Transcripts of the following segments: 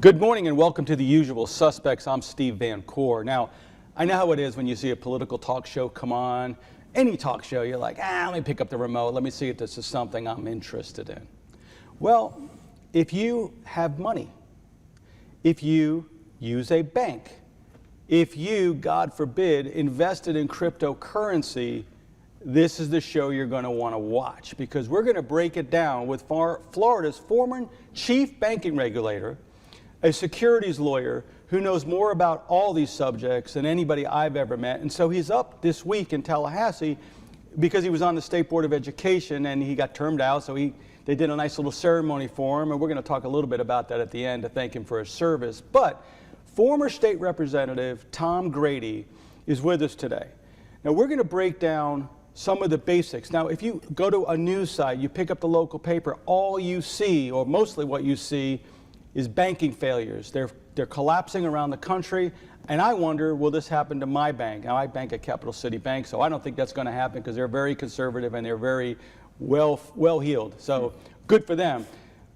Good morning and welcome to The Usual Suspects. I'm Steve Van Coor. Now, I know how it is when you see a political talk show come on. Any talk show, you're like, let me pick up the remote. Let me see if this is something I'm interested in. Well, if you have money, if you use a bank, if you, God forbid, invested in cryptocurrency, this is the show you're going to want to watch, because we're going to break it down with Florida's former chief banking regulator, a securities lawyer who knows more about all these subjects than anybody I've ever met. And so he's up this week in Tallahassee because he was on the State Board of Education and he got termed out, so they did a nice little ceremony for him, and we're going to talk a little bit about that at the end to thank him for his service. But former State Representative Tom Grady is with us today. Now we're going to break down some of the basics. Now, if you go to a news site, you pick up the local paper, all you see, or mostly what you see, is banking failures. They're collapsing around the country, and I wonder, will this happen to my bank? Now, I bank at Capital City Bank, so I don't think that's going to happen because they're very conservative and they're very well-heeled. So good for them.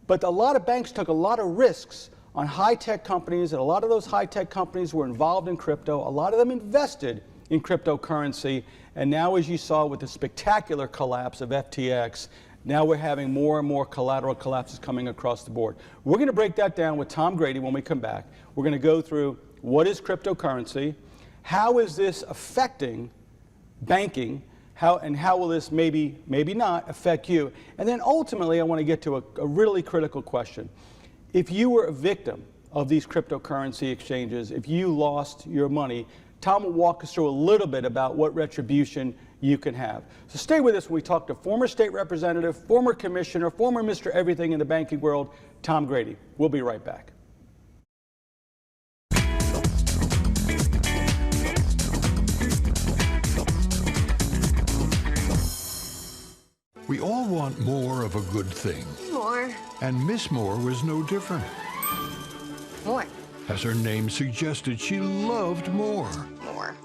But a lot of banks took a lot of risks on high-tech companies, and a lot of those high-tech companies were involved in crypto. A lot of them invested in cryptocurrency, and now, as you saw with the spectacular collapse of FTX, now we're having more and more collateral collapses coming across the board. We're going to break that down with Tom Grady when we come back. We're going to go through what is cryptocurrency, how is this affecting banking, how will this maybe not affect you, and then ultimately I want to get to a really critical question. If you were a victim of these cryptocurrency exchanges, if you lost your money, Tom will walk us through a little bit about what retribution you can have. So stay with us when we talk to former state representative, former commissioner, former Mr. Everything in the banking world, Tom Grady. We'll be right back. We all want more of a good thing. More. And Miss Moore was no different. More. As her name suggested, she loved more. More.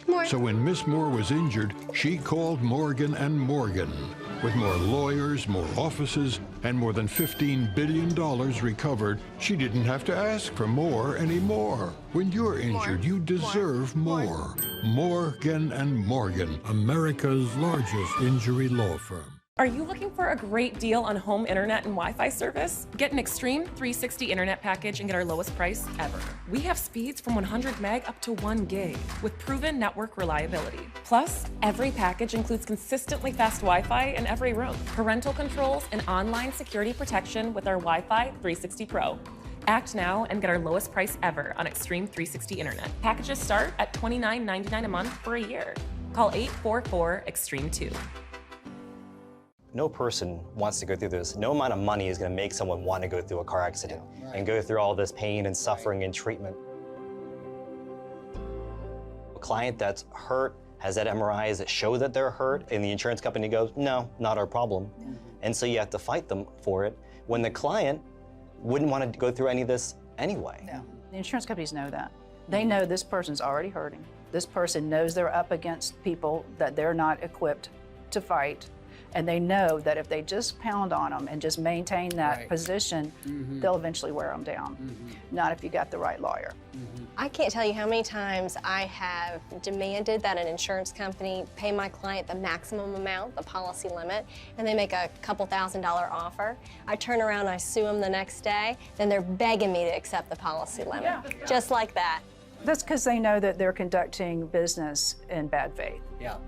More. So when Miss Moore was injured, she called Morgan & Morgan. With more lawyers, more offices, and more than $15 billion recovered, she didn't have to ask for more anymore. When you're injured, you deserve more. Morgan & Morgan, America's largest injury law firm. Are you looking for a great deal on home internet and Wi-Fi service? Get an Extreme 360 internet package and get our lowest price ever. We have speeds from 100 meg up to 1 gig with proven network reliability. Plus, every package includes consistently fast Wi-Fi in every room, parental controls, and online security protection with our Wi-Fi 360 Pro. Act now and get our lowest price ever on Extreme 360 internet. Packages start at $29.99 a month for a year. Call 844-EXTREME2. No person wants to go through this. No amount of money is going to make someone want to go through a car accident and go through all this pain and suffering and treatment. A client that's hurt has that MRIs that show that they're hurt, and the insurance company goes, no, not our problem. And so you have to fight them for it when the client wouldn't want to go through any of this anyway. No. The insurance companies know that. They know this person's already hurting. This person knows they're up against people that they're not equipped to fight. And they know that if they just pound on them and just maintain that position, they'll eventually wear them down. Not if you got the right lawyer. I can't tell you how many times I have demanded that an insurance company pay my client the maximum amount, the policy limit, and they make a couple $1,000 offer. I turn around, I sue them the next day, then they're begging me to accept the policy limit, just like that. That's because they know that they're conducting business in bad faith. Yeah.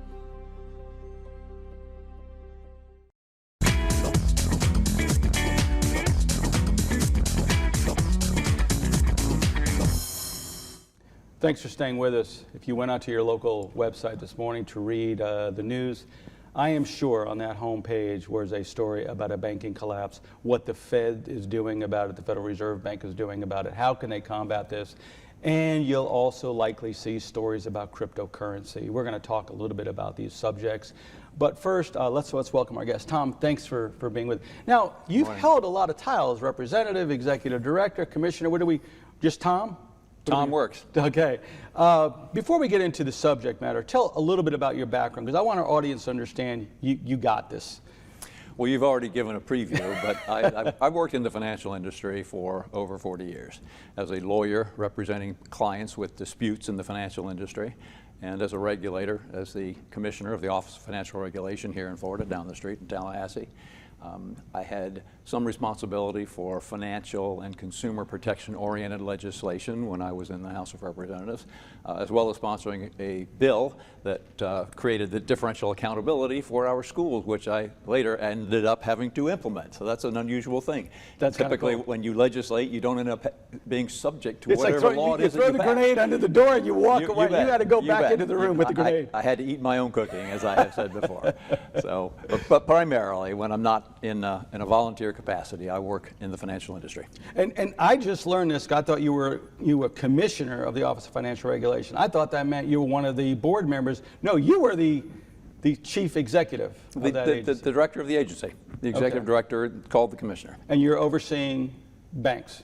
Thanks for staying with us. If you went out to your local website this morning to read the news, I am sure on that homepage was a story about a banking collapse, what the Fed is doing about it, the Federal Reserve Bank is doing about it, how can they combat this, and you'll also likely see stories about cryptocurrency. We're going to talk a little bit about these subjects. But first, let's welcome our guest. Tom, thanks for being with us. Now, you've held a lot of titles, representative, executive director, commissioner. What do we, just Tom? Tom works. Okay. Before we get into the subject matter, tell a little bit about your background, because I want our audience to understand you got this. Well, you've already given a preview, but I've worked in the financial industry for over 40 years as a lawyer representing clients with disputes in the financial industry, and as a regulator, as the commissioner of the Office of Financial Regulation here in Florida, down the street in Tallahassee. I had some responsibility for financial and consumer protection-oriented legislation when I was in the House of Representatives, as well as sponsoring a bill that created the differential accountability for our schools, which I later ended up having to implement. So that's an unusual thing. That's typically cool. When you legislate, you don't end up being subject to It's whatever like law it is you throw that the you pass. grenade under the door and you walk away. You bet. got to go You back bet. into the room with the grenade. I had to eat my own cooking, as I have said before. So, but primarily, when I'm not in a volunteer capacity, I work in the financial industry. And I just learned this. I thought you were commissioner of the Office of Financial Regulation. I thought that meant you were one of the board members. No, you were the chief executive of that agency. The director of the agency, the executive director called the commissioner. And you're overseeing banks.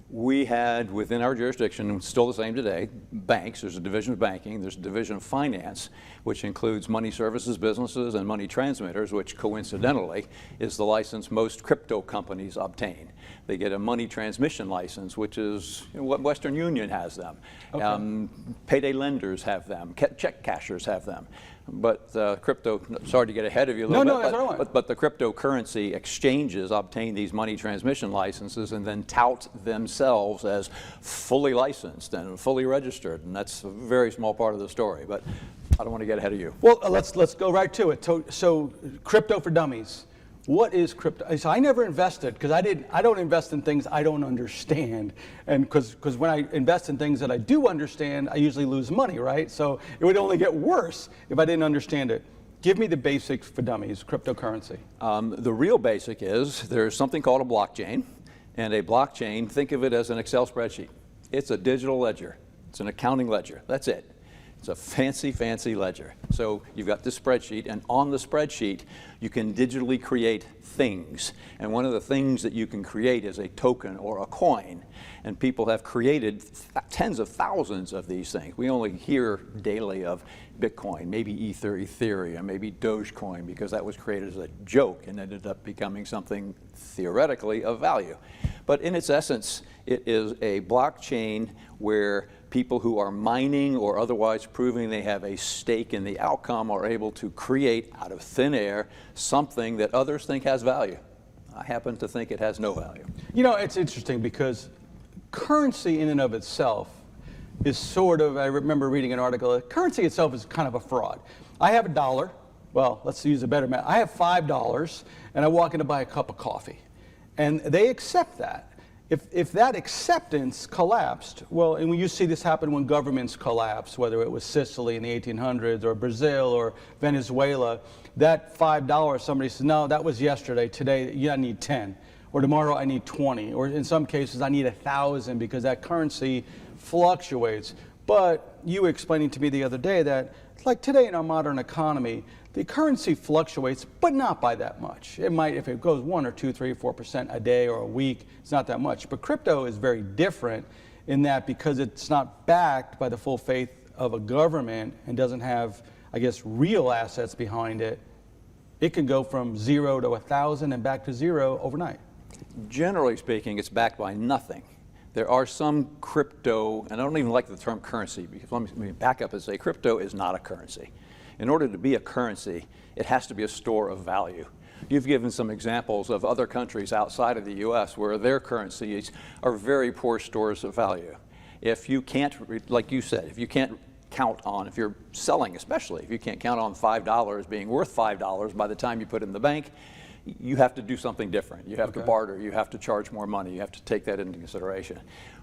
We had within our jurisdiction, and still the same today, banks. There's a division of banking, there's a division of finance, which includes money services businesses and money transmitters, which coincidentally is the license most crypto companies obtain. They get a money transmission license, which is what Western Union has them. Okay. Payday lenders have them, check cashers have them. But crypto, sorry to get ahead of you a little bit, but the cryptocurrency exchanges obtain these money transmission licenses and then tout themselves as fully licensed and fully registered, and that's a very small part of the story, but I don't want to get ahead of you. Well, let's go right to it. So crypto for dummies. What is crypto? So I never invested because I don't invest in things I don't understand, and because when I invest in things that I do understand, I usually lose money, right? So it would only get worse if I didn't understand it. Give me the basics for dummies, cryptocurrency. The real basic is there's something called a blockchain, and a blockchain, think of it as an Excel spreadsheet. It's a digital ledger. It's an accounting ledger. That's it. It's a fancy, fancy ledger. So you've got this spreadsheet, and on the spreadsheet, you can digitally create things. And one of the things that you can create is a token or a coin. And people have created tens of thousands of these things. We only hear daily of Bitcoin, maybe Ether, Ethereum, maybe Dogecoin, because that was created as a joke and ended up becoming something theoretically of value. But in its essence, it is a blockchain where people who are mining or otherwise proving they have a stake in the outcome are able to create out of thin air something that others think has value. I happen to think it has no value. You know, it's interesting because currency in and of itself is sort of, I remember reading an article, currency itself is kind of a fraud. I have $1, well, let's use a better math. I have $5 and I walk in to buy a cup of coffee and they accept that. If that acceptance collapsed, well, and you see this happen when governments collapse, whether it was Sicily in the 1800s or Brazil or Venezuela, that $5, somebody says, no, that was yesterday, today, yeah, I need 10. Or tomorrow I need 20. Or in some cases I need 1,000 because that currency fluctuates. But you were explaining to me the other day that, like today in our modern economy, the currency fluctuates, but not by that much. It might, if it goes 1 or 2, 3, 4% a day or a week, it's not that much. But crypto is very different in that because it's not backed by the full faith of a government and doesn't have, I guess, real assets behind it. It can go from 0 to 1,000 and back to 0 overnight. Generally speaking, it's backed by nothing. There are some crypto, and I don't even like the term currency, because let me back up and say crypto is not a currency. In order to be a currency, it has to be a store of value. You've given some examples of other countries outside of the US where their currencies are very poor stores of value. If you can't, like you said, if you can't count on, if you're selling especially, if you can't count on $5 being worth $5 by the time you put it in the bank, you have to do something different. You have to barter, you have to charge more money, you have to take that into consideration.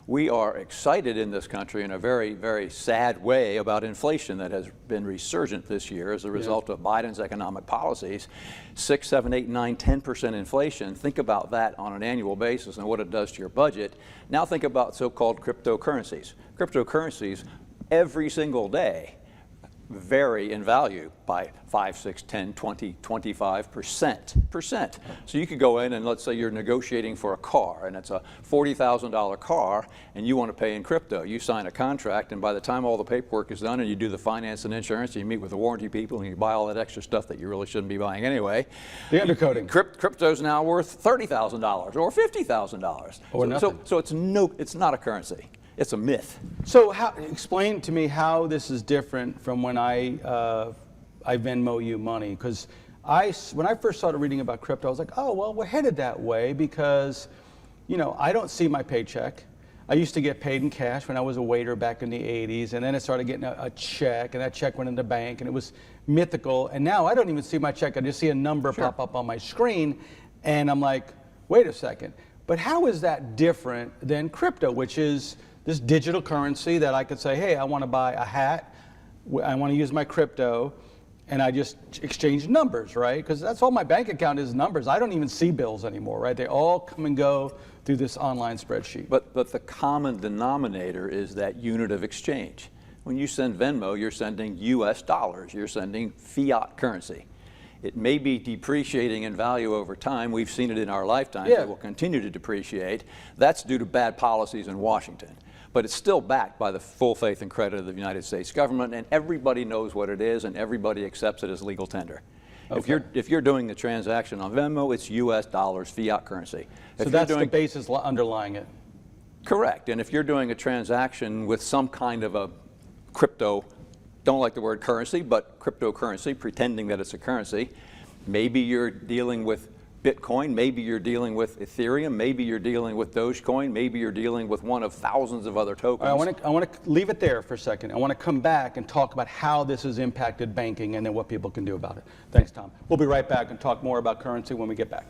We are excited in this country in a very, very sad way about inflation that has been resurgent this year as a result of Biden's economic policies. 6, 7, 8, 9, 10% inflation. Think about that on an annual basis and what it does to your budget. Now think about so-called cryptocurrencies. Cryptocurrencies, every single day, vary in value by 5, 6, 10, 20, 25%. So you could go in and let's say you're negotiating for a car and it's a $40,000 car and you want to pay in crypto. You sign a contract and by the time all the paperwork is done and you do the finance and insurance, you meet with the warranty people and you buy all that extra stuff that you really shouldn't be buying anyway. The undercoating. Crypto's now worth $30,000 or $50,000. Or nothing. So it's not a currency. It's a myth. So explain to me how this is different from when I Venmo you money, because when I first started reading about crypto, I was like, oh, well, we're headed that way because, I don't see my paycheck. I used to get paid in cash when I was a waiter back in the 80s, and then I started getting a check, and that check went in the bank, and it was mythical. And now I don't even see my check. I just see a number pop up on my screen, and I'm like, wait a second. But how is that different than crypto, which is this digital currency that I could say, hey, I want to buy a hat, I want to use my crypto, and I just exchange numbers, right? Because that's all my bank account is, numbers. I don't even see bills anymore, right? They all come and go through this online spreadsheet. But the common denominator is that unit of exchange. When you send Venmo, you're sending US dollars, you're sending fiat currency. It may be depreciating in value over time. We've seen it in our lifetimes. Yeah. It will continue to depreciate. That's due to bad policies in Washington. But it's still backed by the full faith and credit of the United States government, and everybody knows what it is, and everybody accepts it as legal tender. Okay. If you're doing the transaction on Venmo, it's US dollars, fiat currency. So that's the basis underlying it. Correct. And if you're doing a transaction with some kind of a crypto, don't like the word currency, but cryptocurrency, pretending that it's a currency, maybe you're dealing with Bitcoin, maybe you're dealing with Ethereum, maybe you're dealing with Dogecoin, maybe you're dealing with one of thousands of other tokens. I want to leave it there for a second. I want to come back and talk about how this has impacted banking and then what people can do about it. Thanks, Tom. We'll be right back and talk more about currency when we get back.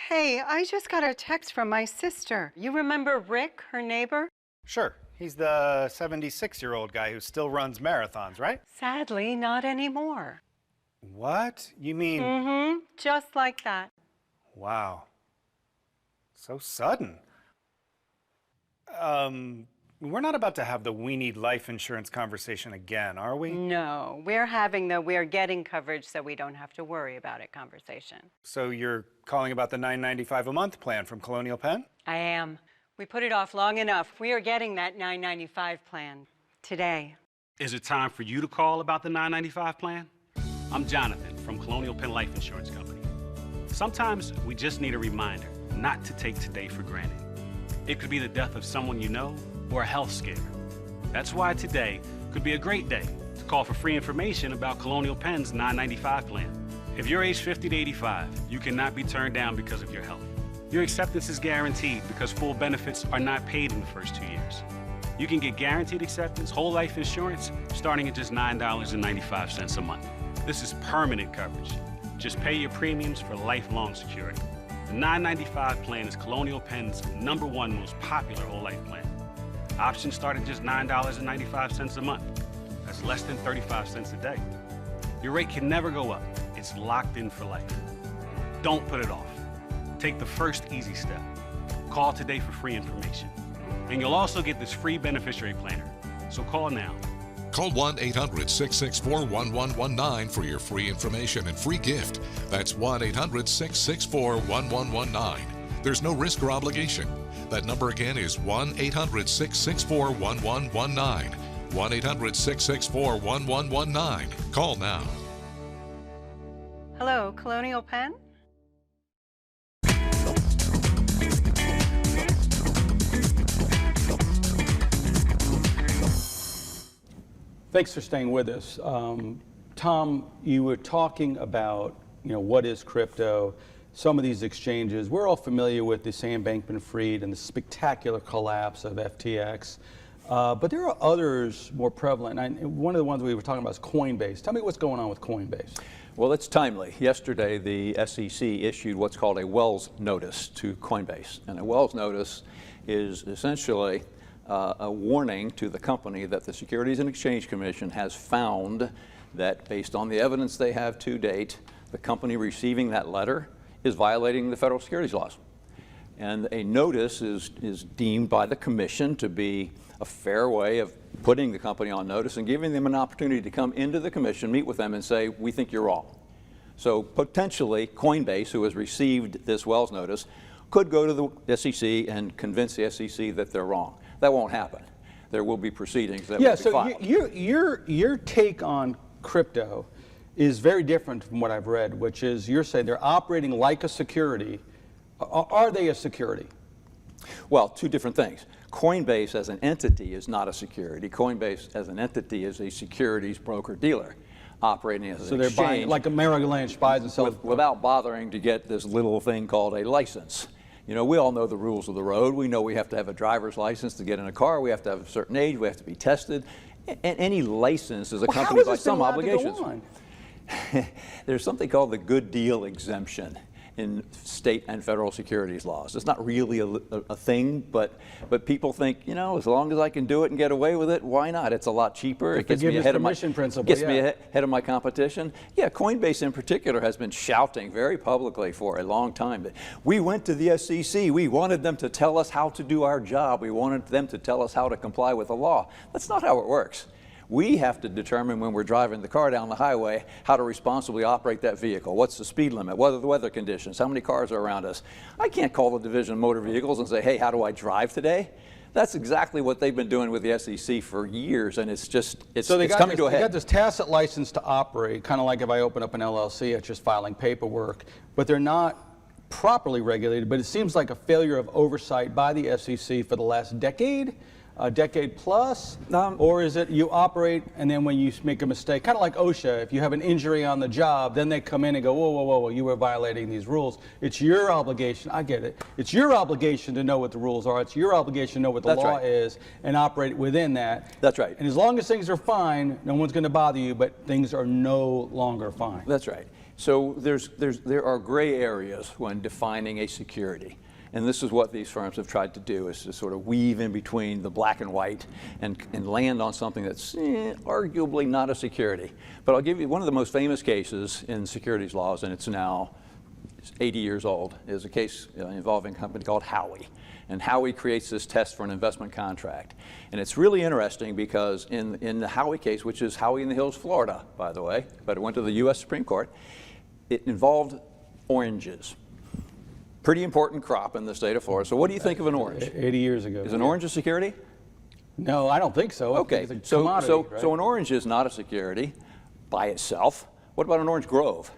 Hey, I just got a text from my sister. You remember Rick, her neighbor? Sure. He's the 76-year-old guy who still runs marathons, right? Sadly, not anymore. What? You mean... Mm-hmm. Just like that. Wow. So sudden. We're not about to have the we need life insurance conversation again, are we? No, we're having the we're getting coverage so we don't have to worry about it conversation. So you're calling about the $9.95 a month plan from Colonial Penn? I am. We put it off long enough. We are getting that $9.95 plan today. Is it time for you to call about the $9.95 plan? I'm Jonathan from Colonial Penn Life Insurance Company. Sometimes we just need a reminder not to take today for granted. It could be the death of someone you know or a health scare. That's why today could be a great day to call for free information about Colonial Penn's $9.95 plan. If you're age 50 to 85, you cannot be turned down because of your health. Your acceptance is guaranteed because full benefits are not paid in the first 2 years. You can get guaranteed acceptance, whole life insurance, starting at just $9.95 a month. This is permanent coverage. Just pay your premiums for lifelong security. The $9.95 plan is Colonial Penn's #1 most popular whole life plan. Options start at just $9.95 a month. That's less than 35 cents a day. Your rate can never go up. It's locked in for life. Don't put it off. Take the first easy step. Call today for free information. And you'll also get this free beneficiary planner. So call now. Call 1-800-664-1119 for your free information and free gift. That's 1-800-664-1119. There's no risk or obligation. That number again is 1-800-664-1119. 1-800-664-1119. Call now. Hello, Colonial Penn? Thanks for staying with us. Tom, you were talking about, what is crypto, some of these exchanges. We're all familiar with the Sam Bankman-Fried and the spectacular collapse of FTX. But there are others more prevalent. And one of the ones we were talking about is Coinbase. Tell me what's going on with Coinbase. Well, it's timely. Yesterday, the SEC issued what's called a Wells notice to Coinbase. And a Wells notice is essentially a warning to the company that the Securities and Exchange Commission has found that based on the evidence they have to date, the company receiving that letter is violating the federal securities laws. And a notice is deemed by the commission to be a fair way of putting the company on notice and giving them an opportunity to come into the commission, meet with them, and say, we think you're wrong. So potentially, Coinbase, who has received this Wells notice, could go to the SEC and convince the SEC that they're wrong. That won't happen. There will be proceedings that will be filed. Your take on crypto is very different from what I've read, which is you're saying they're operating like a security. Are they a security? Well, two different things. Coinbase as an entity is not a security. Coinbase as an entity is a securities broker-dealer operating as an exchange. So they're buying, like a Merrill Lynch buys and sells. Without bothering to get this little thing called a license. You know, we all know the rules of the road. We know we have to have a driver's license to get in a car. We have to have a certain age. We have to be tested. And any license is accompanied by some obligations. There's something called the good deal exemption in state and federal securities laws. It's not really a thing, but people think, you know, as long as I can do it and get away with it, why not? It's a lot cheaper. It gets me ahead of my competition. Yeah, Coinbase in particular has been shouting very publicly for a long time that we went to the SEC. We wanted them to tell us how to do our job. We wanted them to tell us how to comply with the law. That's not how it works. We have to determine when we're driving the car down the highway how to responsibly operate that vehicle. What's the speed limit? What are the weather conditions? How many cars are around us? I can't call the Division of Motor Vehicles and say, hey, how do I drive today? That's exactly what they've been doing with the SEC for years, and it's coming to a head. They got this tacit license to operate, kind of like if I open up an LLC, it's just filing paperwork, but they're not properly regulated. But it seems like a failure of oversight by the SEC for the last decade. A decade plus, or is it you operate and then when you make a mistake, kind of like OSHA, if you have an injury on the job, then they come in and go, whoa, whoa, whoa, whoa, you were violating these rules. It's your obligation, I get it, it's your obligation to know what the rules are, it's your obligation to know what the law is and operate within that. That's right. And as long as things are fine, no one's going to bother you, but things are no longer fine. That's right. So there are gray areas when defining a security. And this is what these firms have tried to do, is to sort of weave in between the black and white and land on something that's arguably not a security. But I'll give you one of the most famous cases in securities laws, and it's now 80 years old, is a case involving a company called Howey. And Howey creates this test for an investment contract. And it's really interesting because in the Howey case, which is Howey in the Hills, Florida, by the way, but it went to the US Supreme Court, it involved oranges. Pretty important crop in the state of Florida. So what do you think of an orange? 80 years ago. Is an orange a security? No, I don't think so. Okay, so an orange is not a security by itself. What about an orange grove?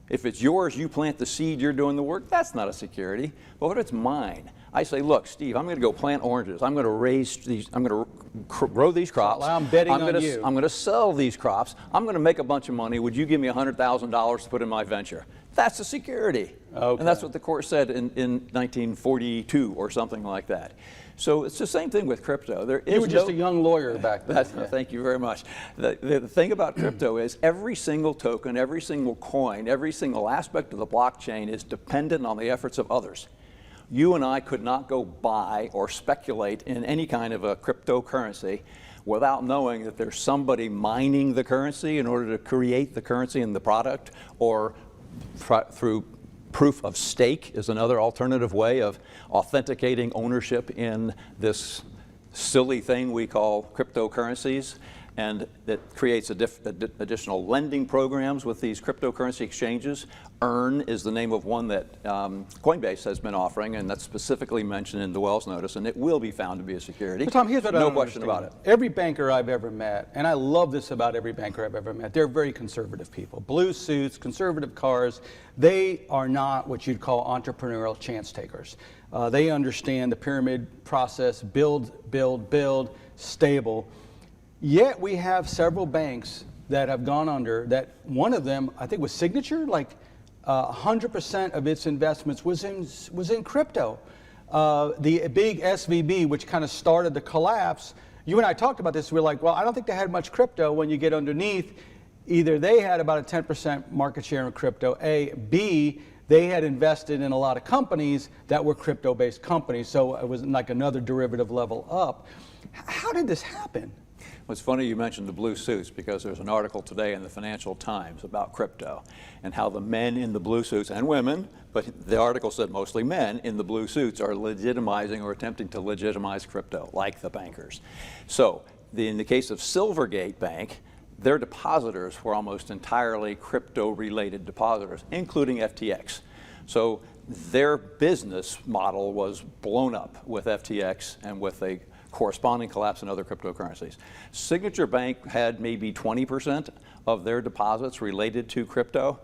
If it's yours, you plant the seed, you're doing the work, that's not a security. But what if it's mine? I say, look, Steve, I'm going to go plant oranges. I'm going to raise these, I'm going to grow these crops. I'm betting on you. I'm going to sell these crops. I'm going to make a bunch of money. Would you give me $100,000 to put in my venture? That's a security. Okay. And that's what the court said in 1942 or something like that. So it's the same thing with crypto. You were just a young lawyer back then. Thank you very much. The thing about crypto is every single token, every single coin, every single aspect of the blockchain is dependent on the efforts of others. You and I could not go buy or speculate in any kind of a cryptocurrency without knowing that there's somebody mining the currency in order to create the currency and the product, or through proof of stake is another alternative way of authenticating ownership in this silly thing we call cryptocurrencies. And that creates additional lending programs with these cryptocurrency exchanges. Earn is the name of one that Coinbase has been offering, and that's specifically mentioned in the Wells notice, and it will be found to be a security. But Tom, here's what I don't question understand. about it. Every banker I've ever met, and I love this about every banker I've ever met, they're very conservative people. Blue suits, conservative cars. They are not what you'd call entrepreneurial chance takers. They understand the pyramid process, build, build, build, stable. Yet we have several banks that have gone under, that one of them, I think was Signature, like 100% of its investments was in crypto. The big SVB, which kind of started the collapse, you and I talked about this, we were like, well, I don't think they had much crypto. When you get underneath, either they had about a 10% market share in crypto, A, B, they had invested in a lot of companies that were crypto-based companies, so it was like another derivative level up. How did this happen? Well, it's funny you mentioned the blue suits, because there's an article today in the Financial Times about crypto and how the men in the blue suits, and women, but the article said mostly men in the blue suits, are legitimizing or attempting to legitimize crypto, like the bankers. So in the case of Silvergate Bank, their depositors were almost entirely crypto-related depositors, including FTX. So their business model was blown up with FTX and with a corresponding collapse in other cryptocurrencies. Signature Bank had maybe 20% of their deposits related to crypto.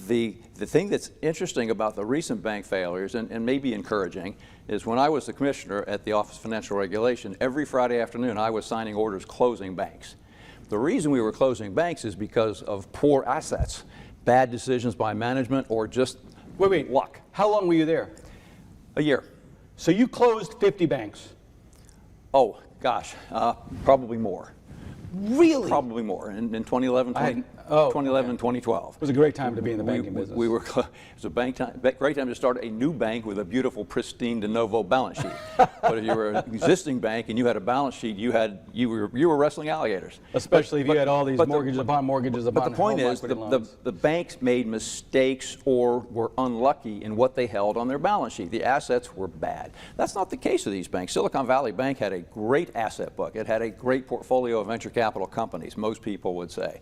The thing that's interesting about the recent bank failures, and maybe encouraging, is when I was the commissioner at the Office of Financial Regulation, every Friday afternoon I was signing orders closing banks. The reason we were closing banks is because of poor assets, bad decisions by management, or just luck. How long were you there? A year. So you closed 50 banks? Oh, gosh, probably more. Really? Probably more. In 2011, 2011 and 2012. It was a great time to be in the banking business. It was a great time to start a new bank with a beautiful, pristine de novo balance sheet. But if you were an existing bank and you had a balance sheet, you were wrestling alligators. Especially if you had all these mortgages upon mortgages upon. But the point is, the banks made mistakes or were unlucky in what they held on their balance sheet. The assets were bad. That's not the case of these banks. Silicon Valley Bank had a great asset book. It had a great portfolio of venture capital companies, most people would say.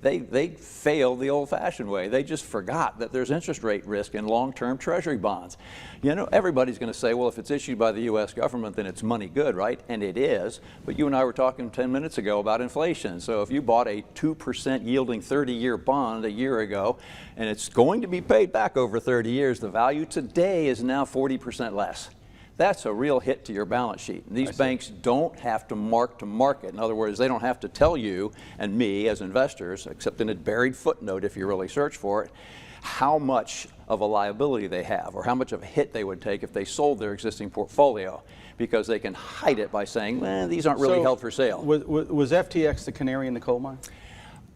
They failed the old-fashioned way. They just forgot that there's interest rate risk in long-term treasury bonds. You know, everybody's going to say, well, if it's issued by the U.S. government, then it's money good, right? And it is. But you and I were talking 10 minutes ago about inflation. So if you bought a 2% yielding 30-year bond a year ago, and it's going to be paid back over 30 years, the value today is now 40% less. That's a real hit to your balance sheet. And these banks don't have to mark to market. In other words, they don't have to tell you and me as investors, except in a buried footnote if you really search for it, how much of a liability they have or how much of a hit they would take if they sold their existing portfolio, because they can hide it by saying, well, these aren't really held for sale. Was FTX the canary in the coal mine?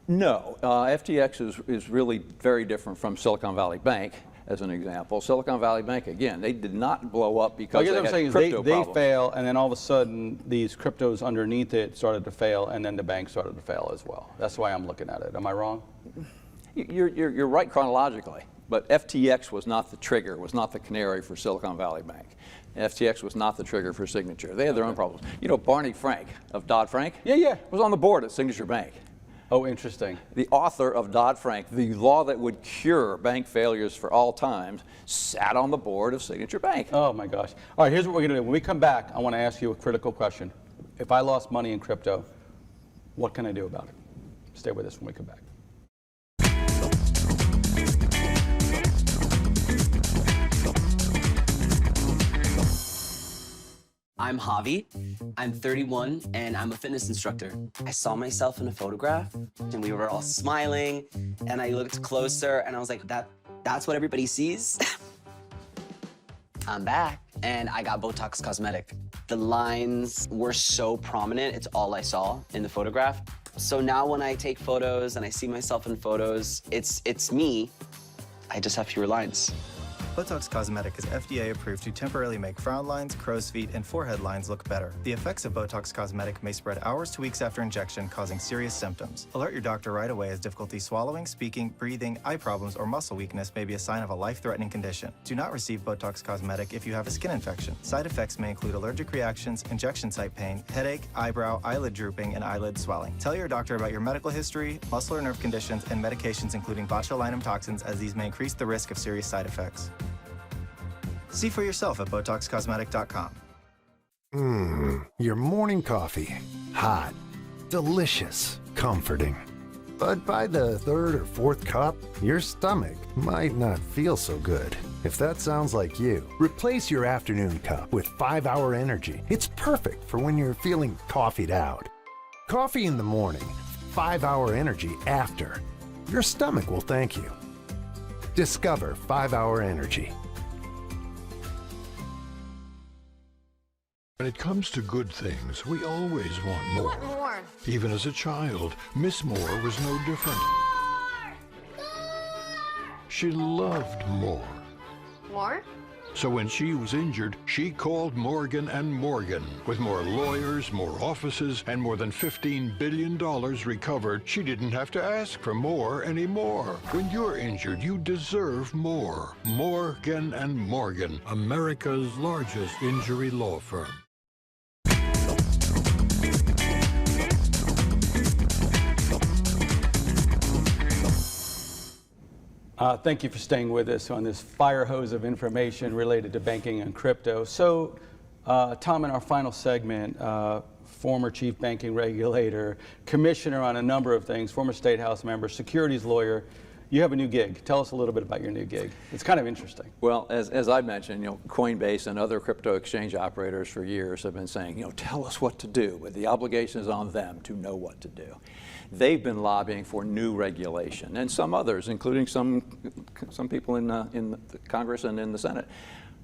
No. FTX is really very different from Silicon Valley Bank. As an example, Silicon Valley Bank, again, they did not blow up because they had crypto problems. They fail, and then all of a sudden, these cryptos underneath it started to fail, and then the bank started to fail as well. That's the way I'm looking at it. Am I wrong? You're right chronologically, but FTX was not the trigger, was not the canary for Silicon Valley Bank. FTX was not the trigger for Signature. They had their own problems. You know, Barney Frank of Dodd-Frank? Yeah. Was on the board at Signature Bank. Oh, interesting. The author of Dodd-Frank, the law that would cure bank failures for all times, sat on the board of Signature Bank. Oh my gosh. All right, here's what we're gonna do. When we come back, I wanna ask you a critical question. If I lost money in crypto, what can I do about it? Stay with us when we come back. I'm Javi, I'm 31, and I'm a fitness instructor. I saw myself in a photograph, and we were all smiling, and I looked closer, and I was like, that's what everybody sees? I'm back, and I got Botox Cosmetic. The lines were so prominent, it's all I saw in the photograph. So now when I take photos and I see myself in photos, it's me. I just have fewer lines. Botox Cosmetic is FDA approved to temporarily make frown lines, crow's feet, and forehead lines look better. The effects of Botox Cosmetic may spread hours to weeks after injection, causing serious symptoms. Alert your doctor right away, as difficulty swallowing, speaking, breathing, eye problems, or muscle weakness may be a sign of a life-threatening condition. Do not receive Botox Cosmetic if you have a skin infection. Side effects may include allergic reactions, injection site pain, headache, eyebrow, eyelid drooping, and eyelid swelling. Tell your doctor about your medical history, muscle or nerve conditions, and medications including botulinum toxins, as these may increase the risk of serious side effects. See for yourself at BotoxCosmetic.com. Your morning coffee. Hot, delicious, comforting. But by the third or fourth cup, your stomach might not feel so good. If that sounds like you, replace your afternoon cup with 5-Hour Energy. It's perfect for when you're feeling coffeeed out. Coffee in the morning, 5-Hour Energy after. Your stomach will thank you. Discover 5-Hour Energy. When it comes to good things, we always want more. I want more. Even as a child, Miss Moore was no different. She loved more. More? So when she was injured, she called Morgan & Morgan. With more lawyers, more offices, and more than $15 billion recovered, she didn't have to ask for more anymore. When you're injured, you deserve more. Morgan & Morgan, America's largest injury law firm. Thank you for staying with us on this fire hose of information related to banking and crypto. So, Tom, in our final segment, former chief banking regulator, commissioner on a number of things, former state house member, securities lawyer, you have a new gig. Tell us a little bit about your new gig. It's kind of interesting. Well, as I mentioned, Coinbase and other crypto exchange operators for years have been saying, tell us what to do, but the obligation is on them to know what to do. They've been lobbying for new regulation, and some others, including some people in the Congress and in the Senate,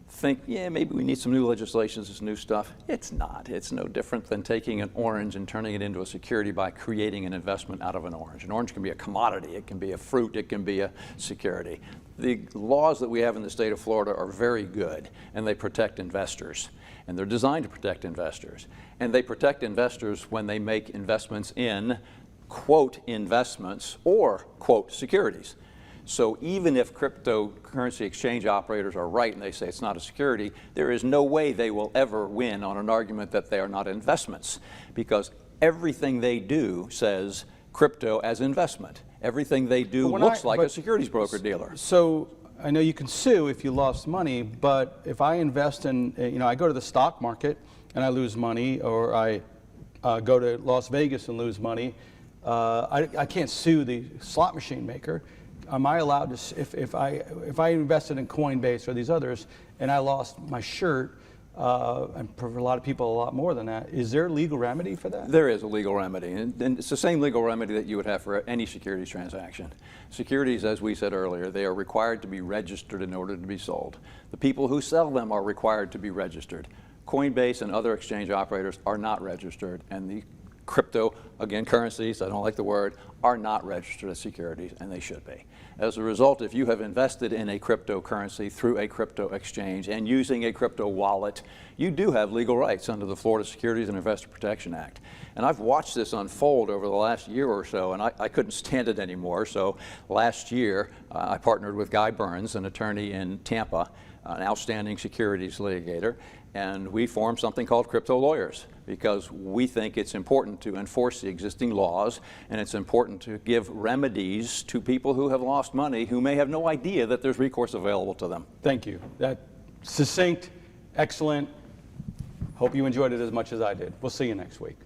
think, yeah, maybe we need some new legislation, this new stuff. It's not. It's no different than taking an orange and turning it into a security by creating an investment out of an orange. An orange can be a commodity, it can be a fruit, it can be a security. The laws that we have in the state of Florida are very good, and they protect investors. And they're designed to protect investors. And they protect investors when they make investments in, quote, investments or, quote, securities. So even if cryptocurrency exchange operators are right and they say it's not a security, there is no way they will ever win on an argument that they are not investments, because everything they do says crypto as investment. Everything they do looks like a securities broker dealer. So I know you can sue if you lost money, but if I invest in, I go to the stock market and I lose money, or I go to Las Vegas and lose money, I can't sue the slot machine maker. Am I allowed to, if I invested in Coinbase or these others and I lost my shirt, and for a lot of people a lot more than that, is there a legal remedy for that? There is a legal remedy, and it's the same legal remedy that you would have for any securities transaction. Securities, as we said earlier, they are required to be registered in order to be sold. The people who sell them are required to be registered. Coinbase and other exchange operators are not registered, and the crypto, again, currencies, I don't like the word, are not registered as securities, and they should be. As a result, if you have invested in a cryptocurrency through a crypto exchange and using a crypto wallet, you do have legal rights under the Florida Securities and Investor Protection Act. And I've watched this unfold over the last year or so, and I couldn't stand it anymore. So last year, I partnered with Guy Burns, an attorney in Tampa, an outstanding securities litigator, and we formed something called Crypto Lawyers, because we think it's important to enforce the existing laws, and it's important to give remedies to people who have lost money who may have no idea that there's recourse available to them. Thank you. That succinct, excellent. Hope you enjoyed it as much as I did. We'll see you next week.